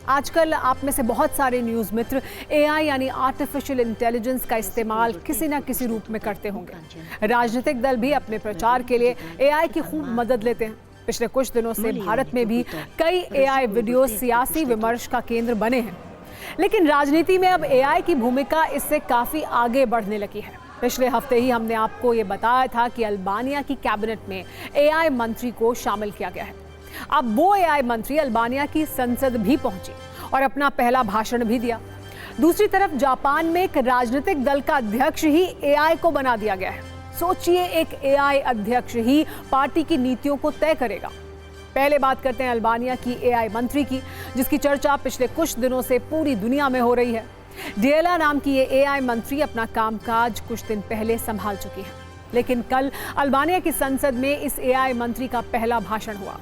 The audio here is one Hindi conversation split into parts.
आजकल आप में से बहुत सारे न्यूज़ मित्र एआई यानी आर्टिफिशियल इंटेलिजेंस का इस्तेमाल किसी न किसी रूप में करते होंगे। राजनीतिक दल भी अपने प्रचार के लिए एआई की खूब मदद लेते हैं। पिछले कुछ दिनों से भारत में भी कई एआई वीडियो सियासी विमर्श का केंद्र बने हैं। लेकिन राजनीति में अब एआई की भूमिका इससे काफ़ी आगे बढ़ने लगी है। पिछले हफ्ते ही हमने आपको ये बताया था कि अल्बानिया की कैबिनेट में एआई मंत्री को शामिल किया गया है। अब वो एआई मंत्री अल्बानिया की संसद भी पहुंची और अपना पहला भाषण भी दिया। दूसरी तरफ जापान में एक राजनीतिक दल का अध्यक्ष ही एआई को बना दिया गया है। सोचिए, एक एआई अध्यक्ष ही पार्टी की नीतियों को तय करेगा। पहले बात करते हैं अल्बानिया की एआई मंत्री की, जिसकी चर्चा पिछले कुछ दिनों से पूरी दुनिया में हो रही है। डिएला नाम की ये एआई मंत्री अपना कामकाज कुछ दिन पहले संभाल चुकी है, लेकिन कल अल्बानिया की संसद में इस एआई मंत्री का पहला भाषण हुआ,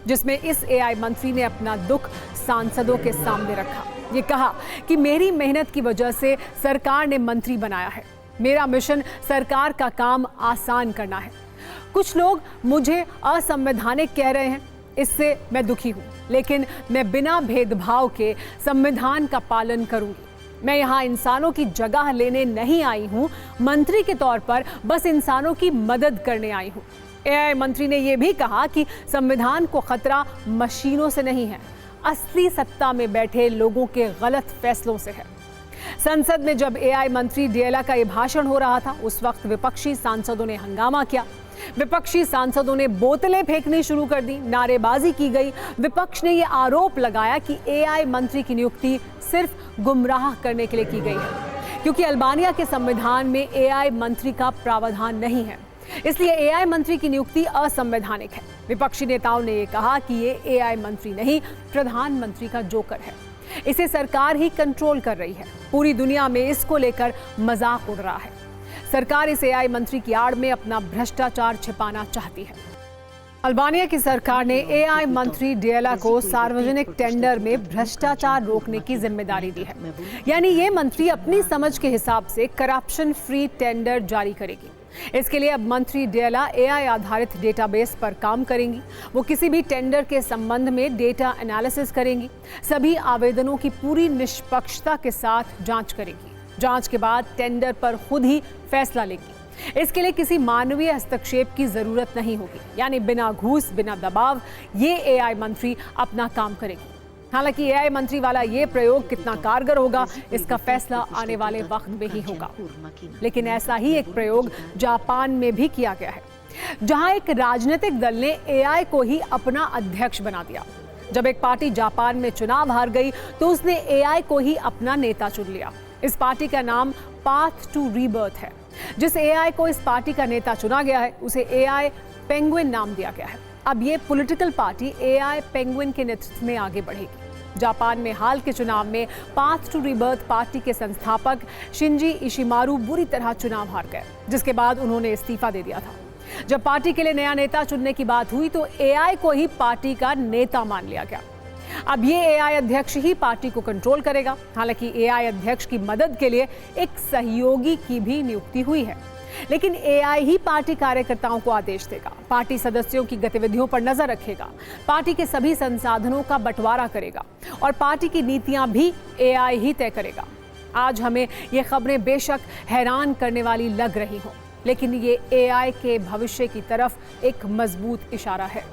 जिसमें इस एआई मंत्री ने अपना दुख सांसदों के सामने रखा। ये कहा कि मेरी मेहनत की वजह से सरकार ने मंत्री बनाया है। मेरा मिशन सरकार का काम आसान करना है। कुछ लोग मुझे असंवैधानिक कह रहे हैं, इससे मैं दुखी हूँ, लेकिन मैं बिना भेदभाव के संविधान का पालन करूंगी। मैं यहाँ इंसानों की जगह लेने नहीं आई हूँ, मंत्री के तौर पर बस इंसानों की मदद करने आई हूँ। एआई मंत्री ने यह भी कहा कि संविधान को खतरा मशीनों से नहीं है, असली सत्ता में बैठे लोगों के गलत फैसलों से है। संसद में जब एआई मंत्री डिएला का यह भाषण हो रहा था, उस वक्त विपक्षी सांसदों ने हंगामा किया। विपक्षी सांसदों ने बोतलें फेंकनी शुरू कर दी, नारेबाजी की गई। विपक्ष ने यह आरोप लगाया कि एआई मंत्री की नियुक्ति सिर्फ गुमराह करने के लिए की गई है, क्योंकि अल्बानिया के संविधान में एआई मंत्री का प्रावधान नहीं है, इसलिए एआई मंत्री की नियुक्ति असंवैधानिक है। विपक्षी नेताओं ने यह कहा कि ये एआई मंत्री नहीं, प्रधानमंत्री का जोकर है। इसे सरकार ही कंट्रोल कर रही है। पूरी दुनिया में इसको लेकर मजाक उड़ रहा है। सरकार इस एआई मंत्री की आड़ में अपना भ्रष्टाचार छिपाना चाहती है। अल्बानिया की सरकार ने एआई मंत्री डिएला को सार्वजनिक टेंडर में भ्रष्टाचार रोकने की जिम्मेदारी दी है। यानी ये मंत्री अपनी समझ के हिसाब से करप्शन फ्री टेंडर जारी करेगी। इसके लिए अब मंत्री डिएला एआई आधारित डेटाबेस पर काम करेंगी। वो किसी भी टेंडर के संबंध में डेटा एनालिसिस करेंगी, सभी आवेदनों की पूरी निष्पक्षता के साथ जांच करेगी। जांच के बाद टेंडर पर खुद ही फैसला लेगी। इसके लिए किसी मानवीय हस्तक्षेप की जरूरत नहीं होगी, यानी बिना घूस, बिना दबाव ये एआई मंत्री अपना काम करेगी। हालांकि एआई मंत्री वाला ये प्रयोग कितना कारगर होगा, इसका फैसला आने वाले वक्त में ही होगा। लेकिन ऐसा ही एक प्रयोग जापान में भी किया गया है, जहां एक राजनीतिक दल ने एआई को ही अपना अध्यक्ष बना दिया। जब एक पार्टी जापान में चुनाव हार गई तो उसने एआई को ही अपना नेता चुन लिया। इस पार्टी का नाम पाथ टू रीबर्थ है। जिस एआई को इस पार्टी का नेता चुना गया है, उसे एआई पेंगुइन नाम दिया गया है। अब ये पॉलिटिकल पार्टी एआई पेंगुइन के नेतृत्व में आगे बढ़ेगी। जापान में हाल के चुनाव में पाथ टू रीबर्थ पार्टी के संस्थापक शिंजी इशिमारू बुरी तरह चुनाव हार गए, जिसके बाद उन्होंने इस्तीफा दे दिया था। जब पार्टी के लिए नया नेता चुनने की बात हुई तो एआई को ही पार्टी का नेता मान लिया गया। अब ये एआई अध्यक्ष ही पार्टी को कंट्रोल करेगा। हालांकि एआई अध्यक्ष की मदद के लिए एक सहयोगी की भी नियुक्ति हुई है, लेकिन एआई ही पार्टी कार्यकर्ताओं को आदेश देगा, पार्टी सदस्यों की गतिविधियों पर नजर रखेगा, पार्टी के सभी संसाधनों का बंटवारा करेगा और पार्टी की नीतियां भी एआई ही तय करेगा। आज हमें ये खबरें बेशक हैरान करने वाली लग रही हों, लेकिन ये एआई के भविष्य की तरफ एक मजबूत इशारा है।